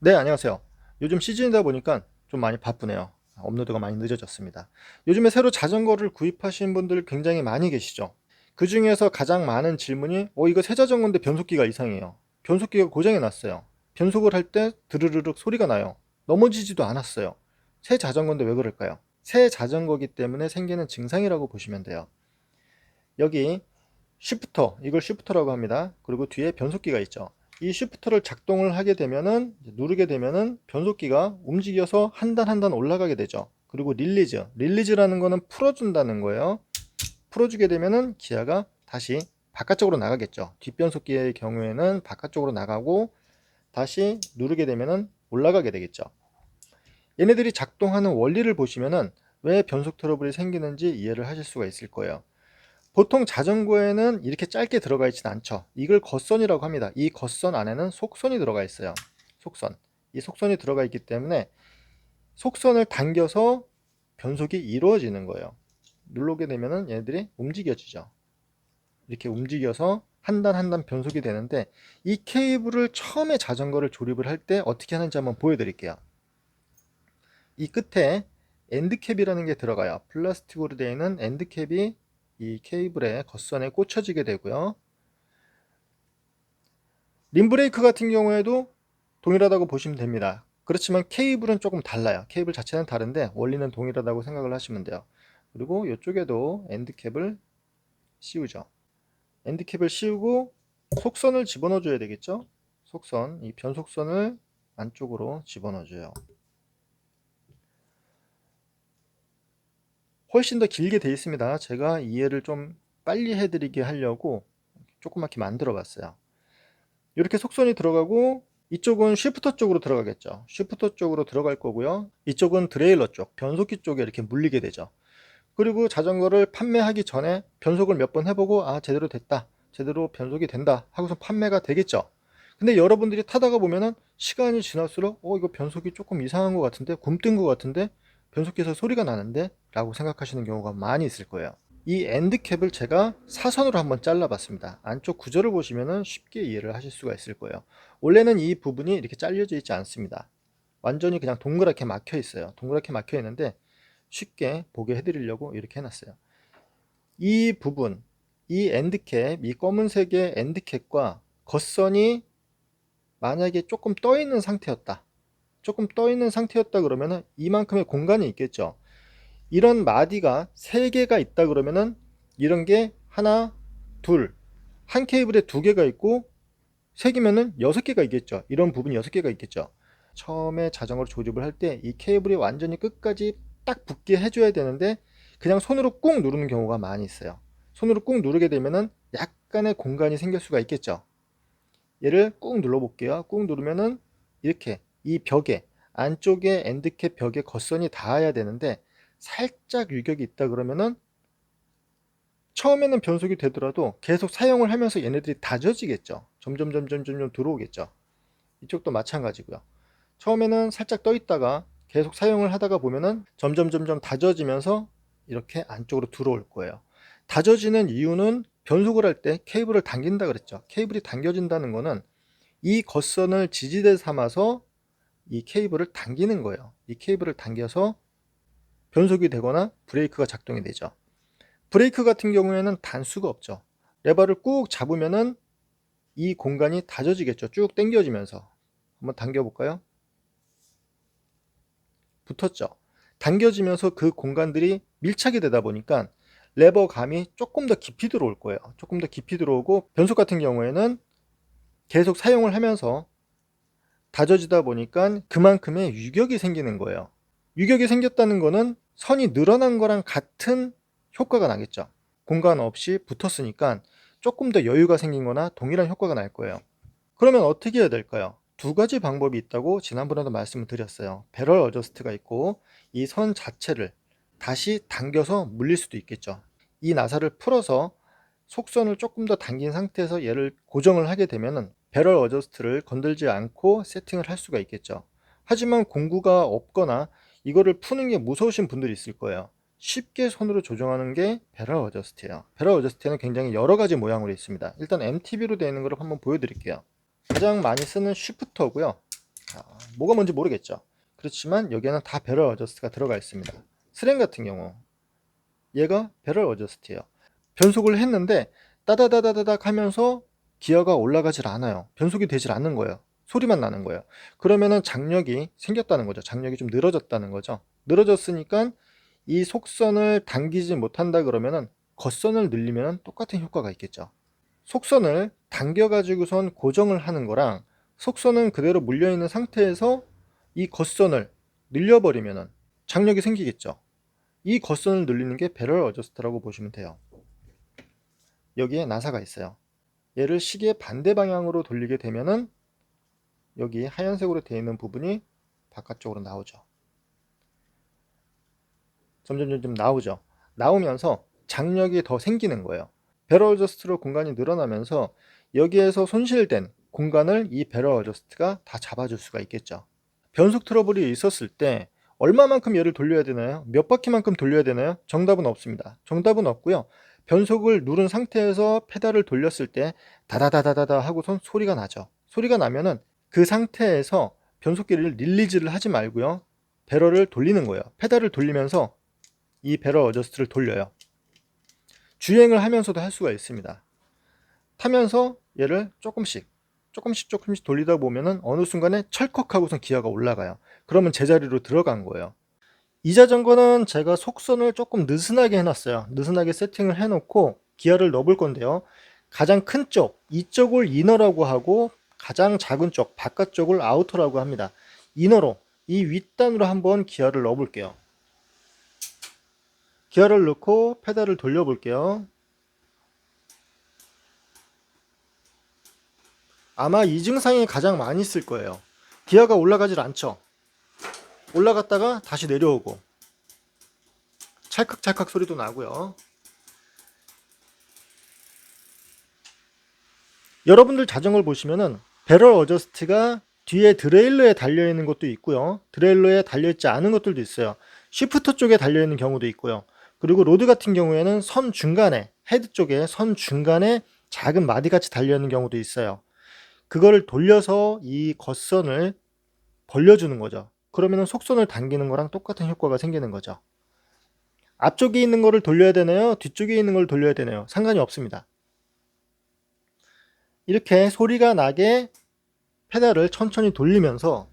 네, 안녕하세요. 요즘 시즌이다 보니까 좀 많이 바쁘네요. 업로드가 많이 늦어졌습니다. 요즘에 새로 자전거를 구입하신 분들 굉장히 많이 계시죠. 그 중에서 가장 많은 질문이, 이거 새 자전거인데 변속기가 이상해요. 변속기가 고장이 났어요. 변속을 할 때 드르르륵 소리가 나요. 넘어지지도 않았어요. 새 자전거인데 왜 그럴까요? 새 자전거기 때문에 생기는 증상이라고 보시면 돼요. 여기 쉬프터, 이걸 쉬프터라고 합니다. 그리고 뒤에 변속기가 있죠. 이 쉬프터를 작동을 하게 되면은, 누르게 되면은 변속기가 움직여서 한 단 한 단 올라가게 되죠. 그리고 릴리즈라는 거는 풀어준다는 거예요. 풀어주게 되면은 기아가 다시 바깥쪽으로 나가겠죠. 뒷변속기의 경우에는 바깥쪽으로 나가고 다시 누르게 되면은 올라가게 되겠죠. 얘네들이 작동하는 원리를 보시면은 왜 변속 트러블이 생기는지 이해를 하실 수가 있을 거예요. 보통 자전거에는 이렇게 짧게 들어가 있진 않죠. 이걸 겉선이라고 합니다. 이 겉선 안에는 속선이 들어가 있어요. 속선. 이 속선이 들어가 있기 때문에 속선을 당겨서 변속이 이루어지는 거예요. 누르게 되면은 얘네들이 움직여지죠. 이렇게 움직여서 한 단 한 단 변속이 되는데, 이 케이블을 처음에 자전거를 조립을 할 때 어떻게 하는지 한번 보여드릴게요. 이 끝에 엔드캡이라는 게 들어가요. 플라스틱으로 되어 있는 엔드캡이 이 케이블의 겉선에 꽂혀지게 되고요. 림브레이크 같은 경우에도 동일하다고 보시면 됩니다. 그렇지만 케이블은 조금 달라요. 케이블 자체는 다른데 원리는 동일하다고 생각을 하시면 돼요. 그리고 이쪽에도 엔드캡을 씌우죠. 엔드캡을 씌우고 속선을 집어넣어 줘야 되겠죠. 속선, 이 변속선을 안쪽으로 집어넣어 줘요. 훨씬 더 길게 되어 있습니다. 제가 이해를 좀 빨리 해드리게 하려고 조그맣게 만들어 봤어요. 이렇게 속선이 들어가고, 이쪽은 쉬프터 쪽으로 들어가겠죠. 쉬프터 쪽으로 들어갈 거고요. 이쪽은 드레일러 쪽, 변속기 쪽에 이렇게 물리게 되죠. 그리고 자전거를 판매하기 전에 변속을 몇 번 해보고, 제대로 됐다, 제대로 변속이 된다 하고서 판매가 되겠죠. 근데 여러분들이 타다가 보면은 시간이 지날수록 이거 변속이 조금 이상한 것 같은데, 굼뜬 것 같은데, 변속기에서 소리가 나는데 라고 생각하시는 경우가 많이 있을 거예요. 이 엔드캡을 제가 사선으로 한번 잘라 봤습니다. 안쪽 구조를 보시면 쉽게 이해를 하실 수가 있을 거예요. 원래는 이 부분이 이렇게 잘려져 있지 않습니다. 완전히 그냥 동그랗게 막혀 있어요. 동그랗게 막혀 있는데 쉽게 보게 해드리려고 이렇게 해놨어요. 이 부분, 이 엔드캡, 이 검은색의 엔드캡과 겉선이 만약에 조금 떠 있는 상태였다, 그러면은 이만큼의 공간이 있겠죠. 이런 마디가 3개가 있다 그러면은 이런 게 하나, 둘, 한 케이블에 2개가 있고 3개면은 6개가 있겠죠. 이런 부분이 6개가 있겠죠. 처음에 자전거를 조립을 할 때 이 케이블이 완전히 끝까지 딱 붙게 해줘야 되는데 그냥 손으로 꾹 누르는 경우가 많이 있어요. 손으로 꾹 누르게 되면은 약간의 공간이 생길 수가 있겠죠. 얘를 꾹 눌러 볼게요. 꾹 누르면은 이렇게 이 벽에, 안쪽에 엔드캡 벽에 겉선이 닿아야 되는데 살짝 유격이 있다 그러면은 처음에는 변속이 되더라도 계속 사용을 하면서 얘네들이 다져지겠죠. 점점 들어오겠죠. 이쪽도 마찬가지고요. 처음에는 살짝 떠 있다가 계속 사용을 하다가 보면은 점점 다져지면서 이렇게 안쪽으로 들어올 거예요. 다져지는 이유는 변속을 할 때 케이블을 당긴다 그랬죠. 케이블이 당겨진다는 거는 이 겉선을 지지대 삼아서 이 케이블을 당기는 거예요. 이 케이블을 당겨서 변속이 되거나 브레이크가 작동이 되죠. 브레이크 같은 경우에는 단수가 없죠. 레버를 꾹 잡으면은 이 공간이 다져지겠죠. 쭉 당겨지면서. 한번 당겨 볼까요? 붙었죠. 당겨지면서 그 공간들이 밀착이 되다 보니까 레버 감이 조금 더 깊이 들어올 거예요. 조금 더 깊이 들어오고, 변속 같은 경우에는 계속 사용을 하면서 다져지다 보니까 그만큼의 유격이 생기는 거예요. 유격이 생겼다는 거는 선이 늘어난 거랑 같은 효과가 나겠죠. 공간 없이 붙었으니까 조금 더 여유가 생긴 거나 동일한 효과가 날 거예요. 그러면 어떻게 해야 될까요? 2가지 방법이 있다고 지난번에도 말씀을 드렸어요. 배럴 어저스트가 있고, 이 선 자체를 다시 당겨서 물릴 수도 있겠죠. 이 나사를 풀어서 속선을 조금 더 당긴 상태에서 얘를 고정을 하게 되면은 배럴 어저스트를 건들지 않고 세팅을 할 수가 있겠죠. 하지만 공구가 없거나 이거를 푸는 게 무서우신 분들이 있을 거예요. 쉽게 손으로 조정하는 게 배럴 어저스트예요. 배럴 어저스트는 굉장히 여러 가지 모양으로 있습니다. 일단 MTB로 되어 있는 걸 한번 보여드릴게요. 가장 많이 쓰는 쉬프터고요. 뭐가 뭔지 모르겠죠. 그렇지만 여기에는 다 배럴 어저스트가 들어가 있습니다. 스램 같은 경우 얘가 배럴 어저스트예요. 변속을 했는데 따다다다닥 하면서 기어가 올라가질 않아요. 변속이 되질 않는 거예요. 소리만 나는 거예요. 그러면은 장력이 생겼다는 거죠. 장력이 좀 늘어졌다는 거죠. 늘어졌으니까 이 속선을 당기지 못한다 그러면은 겉선을 늘리면 똑같은 효과가 있겠죠. 속선을 당겨 가지고선 고정을 하는 거랑 속선은 그대로 물려있는 상태에서 이 겉선을 늘려버리면은 장력이 생기겠죠. 이 겉선을 늘리는 게 배럴 어저스트라고 보시면 돼요. 여기에 나사가 있어요. 얘를 시계 반대 방향으로 돌리게 되면은 여기 하얀색으로 되어 있는 부분이 바깥쪽으로 나오죠. 점점 나오죠. 나오면서 장력이 더 생기는 거예요. 배럴 어저스트로 공간이 늘어나면서 여기에서 손실된 공간을 이 배럴 어저스트가 다 잡아줄 수가 있겠죠. 변속 트러블이 있었을 때 얼마만큼 얘를 돌려야 되나요? 몇 바퀴만큼 돌려야 되나요? 정답은 없습니다. 정답은 없고요. 변속을 누른 상태에서 페달을 돌렸을 때 다다다다다다 하고선 소리가 나죠. 소리가 나면은 그 상태에서 변속기를 릴리즈를 하지 말고요. 배럴을 돌리는 거예요. 페달을 돌리면서 이 배럴 어저스트를 돌려요. 주행을 하면서도 할 수가 있습니다. 타면서 얘를 조금씩 돌리다 보면은 어느 순간에 철컥하고선 기어가 올라가요. 그러면 제자리로 들어간 거예요. 이 자전거는 제가 속선을 조금 느슨하게 해놨어요. 느슨하게 세팅을 해놓고 기어를 넣어볼 건데요. 가장 큰 쪽, 이쪽을 이너라고 하고 가장 작은 쪽, 바깥쪽을 아우터라고 합니다. 이너로, 이 윗단으로 한번 기어를 넣어볼게요. 기어를 넣고 페달을 돌려볼게요. 아마 이 증상이 가장 많이 있을 거예요. 기어가 올라가질 않죠. 올라갔다가 다시 내려오고 찰칵찰칵 소리도 나고요. 여러분들 자전거를 보시면은 배럴 어저스트가 뒤에 드레일러에 달려있는 것도 있고요. 드레일러에 달려있지 않은 것들도 있어요. 쉬프터 쪽에 달려있는 경우도 있고요. 그리고 로드 같은 경우에는 선 중간에, 헤드 쪽에 선 중간에 작은 마디같이 달려있는 경우도 있어요. 그거를 돌려서 이 겉선을 벌려주는 거죠. 그러면 속선을 당기는 거랑 똑같은 효과가 생기는 거죠. 앞쪽에 있는 거를 돌려야 되나요? 뒤쪽에 있는 걸 돌려야 되나요? 상관이 없습니다. 이렇게 소리가 나게 페달을 천천히 돌리면서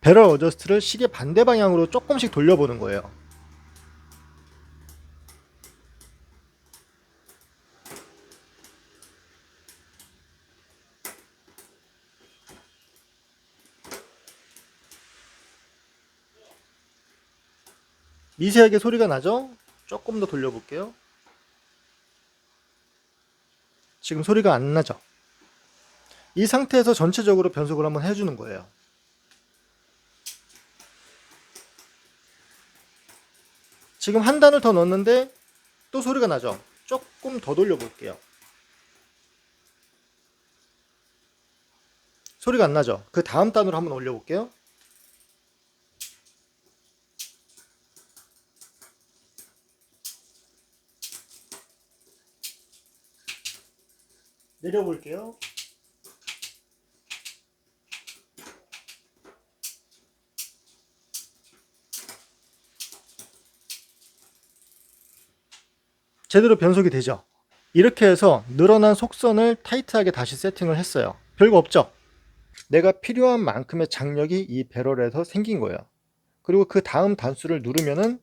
배럴 어저스트를 시계 반대 방향으로 조금씩 돌려보는 거예요. 미세하게 소리가 나죠? 조금 더 돌려볼게요. 지금 소리가 안 나죠? 이 상태에서 전체적으로 변속을 한번 해주는 거예요. 지금 한 단을 더 넣었는데 또 소리가 나죠? 조금 더 돌려볼게요. 소리가 안 나죠? 그 다음 단으로 한번 올려볼게요. 내려볼게요. 제대로 변속이 되죠. 이렇게 해서 늘어난 속선을 타이트하게 다시 세팅을 했어요. 별거 없죠? 내가 필요한 만큼의 장력이 이 배럴에서 생긴 거예요. 그리고 그 다음 단수를 누르면은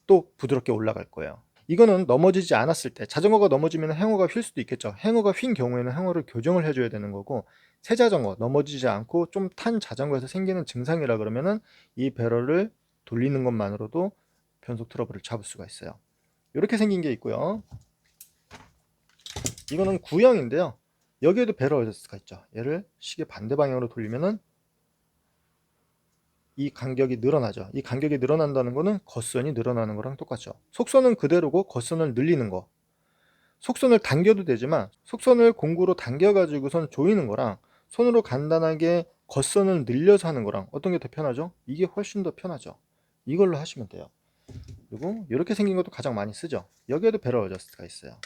또 부드럽게 올라갈 거예요. 이거는 넘어지지 않았을 때, 자전거가 넘어지면 행어가 휠 수도 있겠죠. 행어가 휜 경우에는 행어를 교정을 해줘야 되는 거고, 새 자전거 넘어지지 않고 좀 탄 자전거에서 생기는 증상이라 그러면은 이 배럴을 돌리는 것만으로도 변속 트러블을 잡을 수가 있어요. 이렇게 생긴 게 있고요. 이거는 구형인데요. 여기에도 배럴 어저스트가 있죠. 얘를 시계 반대 방향으로 돌리면은 이 간격이 늘어나죠. 이 간격이 늘어난다는 거는 겉선이 늘어나는 거랑 똑같죠. 속선은 그대로고 겉선을 늘리는 거. 속선을 당겨도 되지만 속선을 공구로 당겨 가지고선 조이는 거랑 손으로 간단하게 겉선을 늘려서 하는 거랑 어떤 게 더 편하죠? 이게 훨씬 더 편하죠. 이걸로 하시면 돼요. 그리고 이렇게 생긴 것도 가장 많이 쓰죠. 여기에도 배럴 어저스트가 있어요.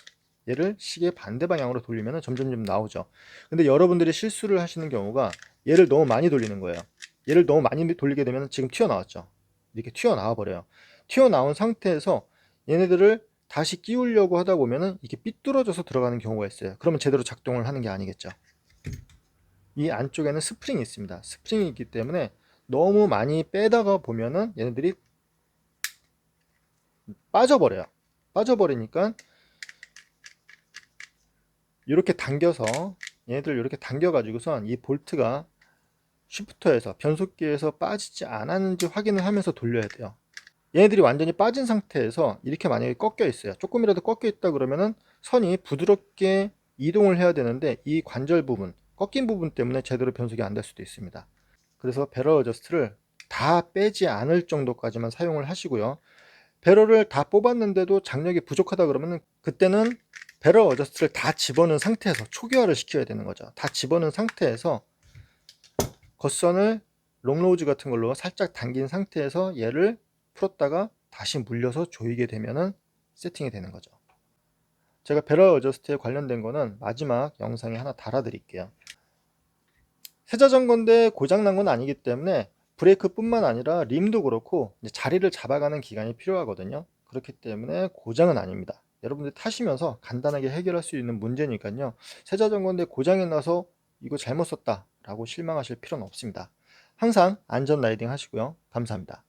얘를 시계 반대 방향으로 돌리면 점점점 나오죠. 근데 여러분들이 실수를 하시는 경우가 얘를 너무 많이 돌리는 거예요. 얘를 너무 많이 돌리게 되면 지금 튀어나왔죠. 이렇게 튀어나와 버려요. 튀어나온 상태에서 얘네들을 다시 끼우려고 하다 보면은 이게 삐뚤어져서 들어가는 경우가 있어요. 그러면 제대로 작동을 하는 게 아니겠죠. 이 안쪽에는 스프링이 있습니다. 스프링이 있기 때문에 너무 많이 빼다가 보면은 얘네들이 빠져버려요. 빠져버리니까 이렇게 당겨서 얘네들 이렇게 당겨 가지고선 이 볼트가 쉬프터에서 변속기에서 빠지지 않았는지 확인을 하면서 돌려야 돼요. 얘네들이 완전히 빠진 상태에서 이렇게 만약에 꺾여 있어요. 조금이라도 꺾여 있다 그러면은 선이 부드럽게 이동을 해야 되는데 이 관절 부분, 꺾인 부분 때문에 제대로 변속이 안 될 수도 있습니다. 그래서 배럴 어저스트를 다 빼지 않을 정도까지만 사용을 하시고요. 배럴을 다 뽑았는데도 장력이 부족하다 그러면 그때는 배럴 어저스트를 다 집어넣은 상태에서 초기화를 시켜야 되는 거죠. 다 집어넣은 상태에서 겉선을 롱로우즈 같은 걸로 살짝 당긴 상태에서 얘를 풀었다가 다시 물려서 조이게 되면은 세팅이 되는 거죠. 제가 배럴 어저스트에 관련된 거는 마지막 영상에 하나 달아 드릴게요. 세자전거인데 고장난 건 아니기 때문에 브레이크 뿐만 아니라 림도 그렇고 자리를 잡아가는 기간이 필요하거든요. 그렇기 때문에 고장은 아닙니다. 여러분들 타시면서 간단하게 해결할 수 있는 문제니까요. 세자전거인데 고장이 나서 이거 잘못 썼다 라고 실망하실 필요는 없습니다. 항상 안전 라이딩 하시고요. 감사합니다.